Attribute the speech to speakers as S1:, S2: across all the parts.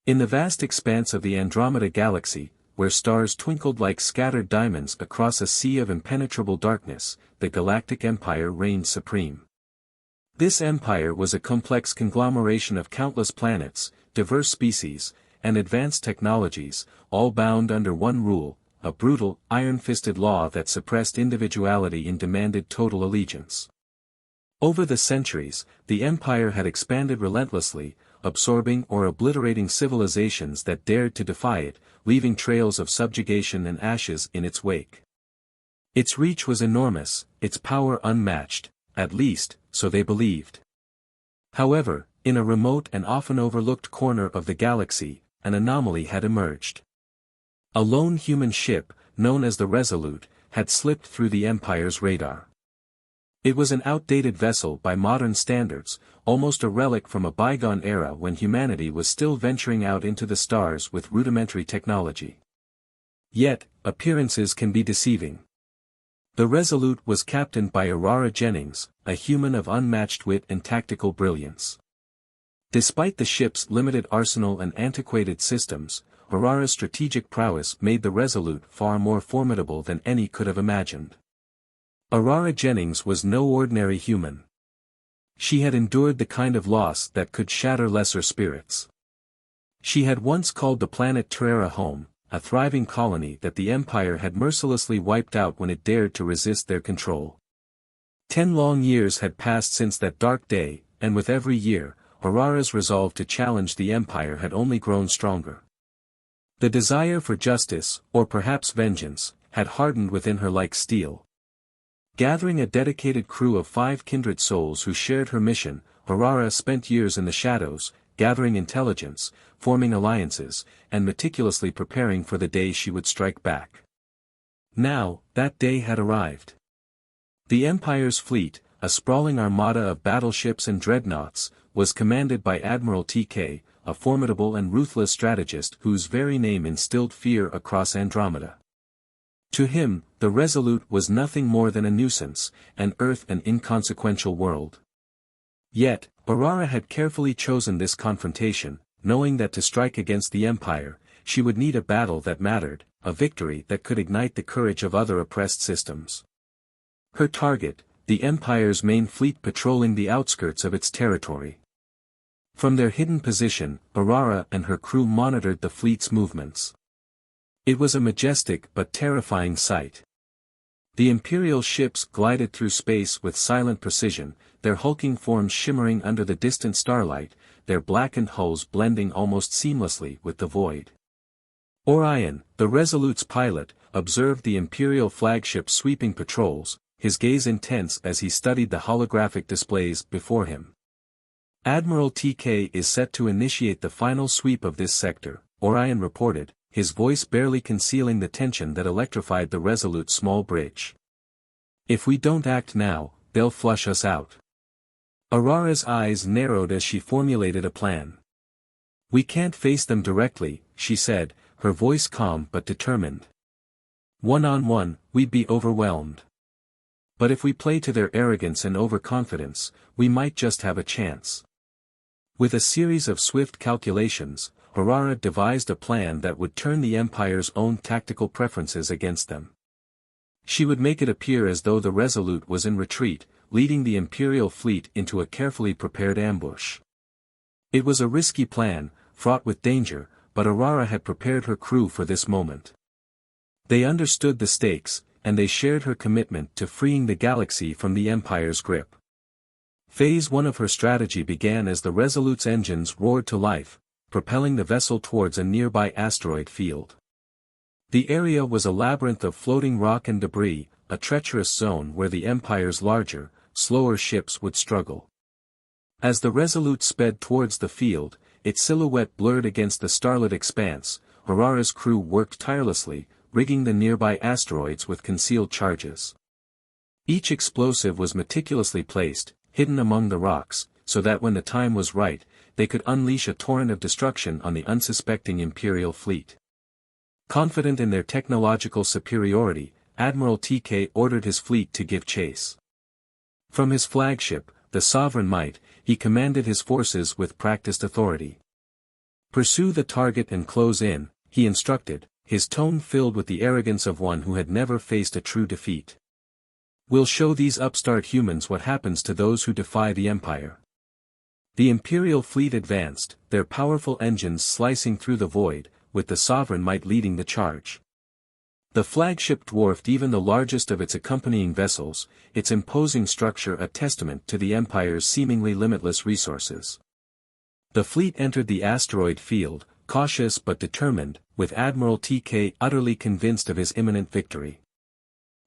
S1: In the vast expanse of the Andromeda Galaxy, where stars twinkled like scattered diamonds across a sea of impenetrable darkness, the Galactic Empire reigned supreme. This empire was a complex conglomeration of countless planets, diverse species, and advanced technologies, all bound under one rule, a brutal, iron-fisted law that suppressed individuality and demanded total allegiance. Over the centuries, the empire had expanded relentlessly, absorbing or obliterating civilizations that dared to defy it, leaving trails of subjugation and ashes in its wake. Its reach was enormous, its power unmatched, at least, so they believed. However, in a remote and often overlooked corner of the galaxy, an anomaly had emerged. A lone human ship, known as the Resolute, had slipped through the Empire's radar. It was an outdated vessel by modern standards, almost a relic from a bygone era when humanity was still venturing out into the stars with rudimentary technology. Yet, appearances can be deceiving. The Resolute was captained by Aurora Jennings, a human of unmatched wit and tactical brilliance. Despite the ship's limited arsenal and antiquated systems, Aurora's strategic prowess made the Resolute far more formidable than any could have imagined. Aurora Jennings was no ordinary human. She had endured the kind of loss that could shatter lesser spirits. She had once called the planet Terra home, a thriving colony that the Empire had mercilessly wiped out when it dared to resist their control. 10 long years had passed since that dark day, and with every year, Aurora's resolve to challenge the Empire had only grown stronger. The desire for justice, or perhaps vengeance, had hardened within her like steel. Gathering a dedicated crew of 5 kindred souls who shared her mission, Aurora spent years in the shadows, gathering intelligence, forming alliances, and meticulously preparing for the day she would strike back. Now, that day had arrived. The Empire's fleet, a sprawling armada of battleships and dreadnoughts, was commanded by Admiral TK, a formidable and ruthless strategist whose very name instilled fear across Andromeda. To him, the Resolute was nothing more than a nuisance, an Earth an inconsequential world. Yet, Aurora had carefully chosen this confrontation, knowing that to strike against the Empire, she would need a battle that mattered, a victory that could ignite the courage of other oppressed systems. Her target, the Empire's main fleet patrolling the outskirts of its territory. From their hidden position, Aurora and her crew monitored the fleet's movements. It was a majestic but terrifying sight. The Imperial ships glided through space with silent precision, their hulking forms shimmering under the distant starlight, their blackened hulls blending almost seamlessly with the void. Orion, the Resolute's pilot, observed the Imperial flagship sweeping patrols, his gaze intense as he studied the holographic displays before him. Admiral TK is set to initiate the final sweep of this sector, Orion reported, his voice barely concealing the tension that electrified the Resolute's small bridge. If we don't act now, they'll flush us out. Aurora's eyes narrowed as she formulated a plan. We can't face them directly, she said, her voice calm but determined. One-on-one, we'd be overwhelmed. But if we play to their arrogance and overconfidence, we might just have a chance. With a series of swift calculations, Aurora devised a plan that would turn the Empire's own tactical preferences against them. She would make it appear as though the Resolute was in retreat, leading the Imperial fleet into a carefully prepared ambush. It was a risky plan, fraught with danger, but Aurora had prepared her crew for this moment. They understood the stakes, and they shared her commitment to freeing the galaxy from the Empire's grip. Phase 1 of her strategy began as the Resolute's engines roared to life, propelling the vessel towards a nearby asteroid field. The area was a labyrinth of floating rock and debris, a treacherous zone where the Empire's larger, slower ships would struggle. As the Resolute sped towards the field, its silhouette blurred against the starlit expanse, Aurora's crew worked tirelessly, rigging the nearby asteroids with concealed charges. Each explosive was meticulously placed, hidden among the rocks, so that when the time was right, they could unleash a torrent of destruction on the unsuspecting Imperial fleet. Confident in their technological superiority, Admiral TK ordered his fleet to give chase. From his flagship, the Sovereign Might, he commanded his forces with practiced authority. "Pursue the target and close in," he instructed, his tone filled with the arrogance of one who had never faced a true defeat. "We'll show these upstart humans what happens to those who defy the Empire." The Imperial fleet advanced, their powerful engines slicing through the void, with the Sovereign might leading the charge. The flagship dwarfed even the largest of its accompanying vessels, its imposing structure a testament to the Empire's seemingly limitless resources. The fleet entered the asteroid field, cautious but determined, with Admiral TK utterly convinced of his imminent victory.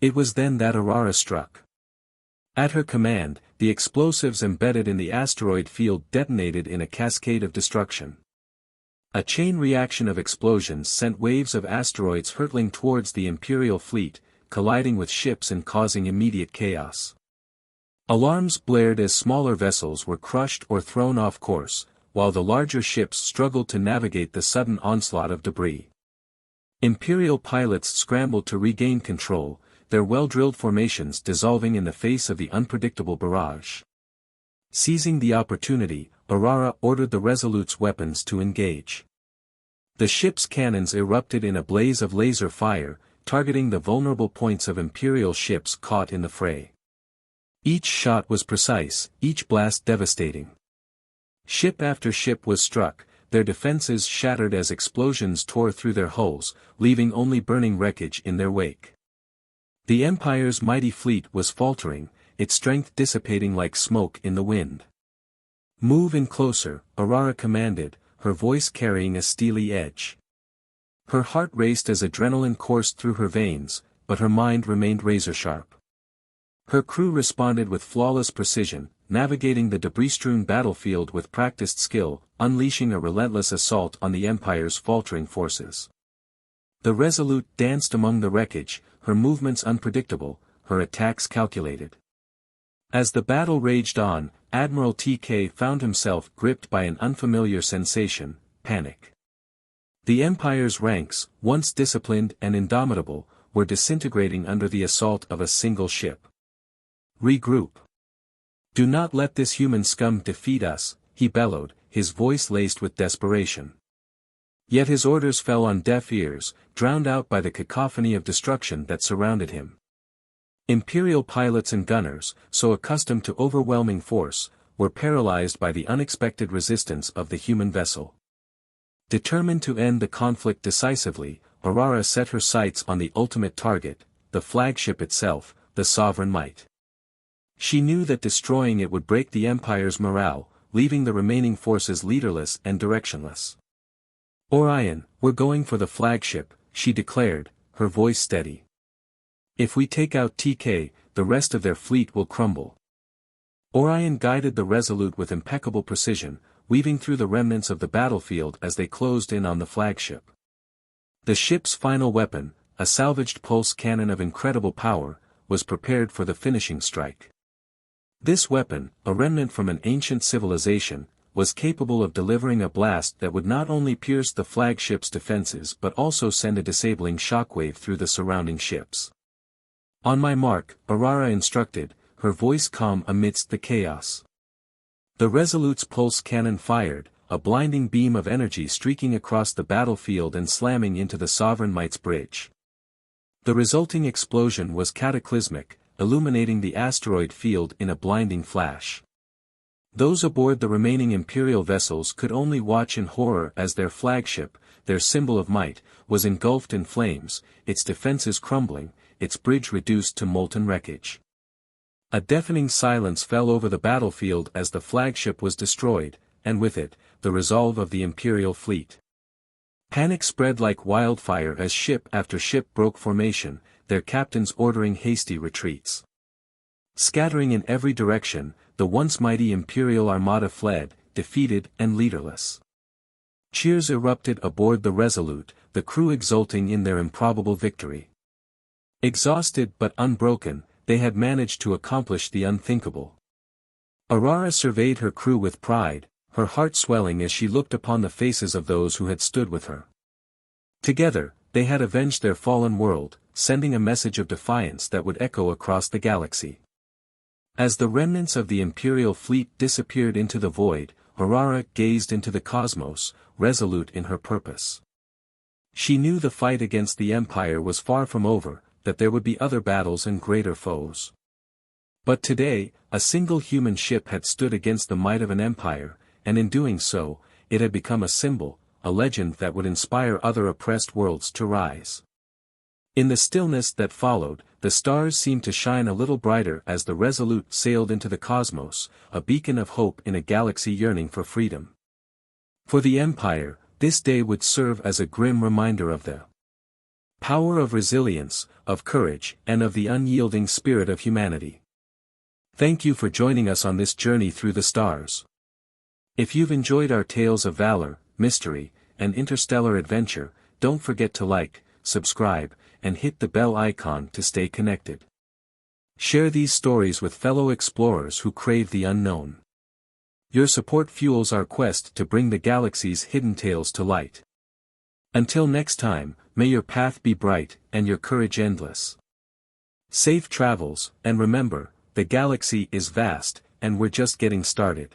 S1: It was then that Aurora struck. At her command, the explosives embedded in the asteroid field detonated in a cascade of destruction. A chain reaction of explosions sent waves of asteroids hurtling towards the Imperial fleet, colliding with ships and causing immediate chaos. Alarms blared as smaller vessels were crushed or thrown off course, while the larger ships struggled to navigate the sudden onslaught of debris. Imperial pilots scrambled to regain control, their well-drilled formations dissolving in the face of the unpredictable barrage. Seizing the opportunity, Aurora ordered the Resolute's weapons to engage. The ship's cannons erupted in a blaze of laser fire, targeting the vulnerable points of Imperial ships caught in the fray. Each shot was precise, each blast devastating. Ship after ship was struck, their defenses shattered as explosions tore through their hulls, leaving only burning wreckage in their wake. The Empire's mighty fleet was faltering, its strength dissipating like smoke in the wind. "Move in closer," Aurora commanded, her voice carrying a steely edge. Her heart raced as adrenaline coursed through her veins, but her mind remained razor-sharp. Her crew responded with flawless precision, navigating the debris-strewn battlefield with practiced skill, unleashing a relentless assault on the Empire's faltering forces. The Resolute danced among the wreckage, her movements unpredictable, her attacks calculated. As the battle raged on, Admiral TK found himself gripped by an unfamiliar sensation, panic. The Empire's ranks, once disciplined and indomitable, were disintegrating under the assault of a single ship. "Regroup. Do not let this human scum defeat us," he bellowed, his voice laced with desperation. Yet his orders fell on deaf ears, drowned out by the cacophony of destruction that surrounded him. Imperial pilots and gunners, so accustomed to overwhelming force, were paralyzed by the unexpected resistance of the human vessel. Determined to end the conflict decisively, Aurora set her sights on the ultimate target, the flagship itself, the Sovereign Might. She knew that destroying it would break the Empire's morale, leaving the remaining forces leaderless and directionless. "Orion, we're going for the flagship," she declared, her voice steady. "If we take out TK, the rest of their fleet will crumble." Orion guided the Resolute with impeccable precision, weaving through the remnants of the battlefield as they closed in on the flagship. The ship's final weapon, a salvaged pulse cannon of incredible power, was prepared for the finishing strike. This weapon, a remnant from an ancient civilization, was capable of delivering a blast that would not only pierce the flagship's defenses but also send a disabling shockwave through the surrounding ships. "On my mark," Aurora instructed, her voice calm amidst the chaos. The Resolute's pulse cannon fired, a blinding beam of energy streaking across the battlefield and slamming into the Sovereign Might's bridge. The resulting explosion was cataclysmic, illuminating the asteroid field in a blinding flash. Those aboard the remaining Imperial vessels could only watch in horror as their flagship, their symbol of might, was engulfed in flames, its defenses crumbling, its bridge reduced to molten wreckage. A deafening silence fell over the battlefield as the flagship was destroyed, and with it, the resolve of the Imperial fleet. Panic spread like wildfire as ship after ship broke formation, their captains ordering hasty retreats. Scattering in every direction, the once mighty Imperial armada fled, defeated and leaderless. Cheers erupted aboard the Resolute, the crew exulting in their improbable victory. Exhausted but unbroken, they had managed to accomplish the unthinkable. Aurora surveyed her crew with pride, her heart swelling as she looked upon the faces of those who had stood with her. Together, they had avenged their fallen world, sending a message of defiance that would echo across the galaxy. As the remnants of the Imperial fleet disappeared into the void, Aurora gazed into the cosmos, resolute in her purpose. She knew the fight against the Empire was far from over, that there would be other battles and greater foes. But today, a single human ship had stood against the might of an empire, and in doing so, it had become a symbol, a legend that would inspire other oppressed worlds to rise. In the stillness that followed, the stars seemed to shine a little brighter as the Resolute sailed into the cosmos, a beacon of hope in a galaxy yearning for freedom. For the Empire, this day would serve as a grim reminder of the power of resilience, of courage, and of the unyielding spirit of humanity. Thank you for joining us on this journey through the stars. If you've enjoyed our tales of valor, mystery, and interstellar adventure, don't forget to like, subscribe, and hit the bell icon to stay connected. Share these stories with fellow explorers who crave the unknown. Your support fuels our quest to bring the galaxy's hidden tales to light. Until next time, may your path be bright, and your courage endless. Safe travels, and remember, the galaxy is vast, and we're just getting started.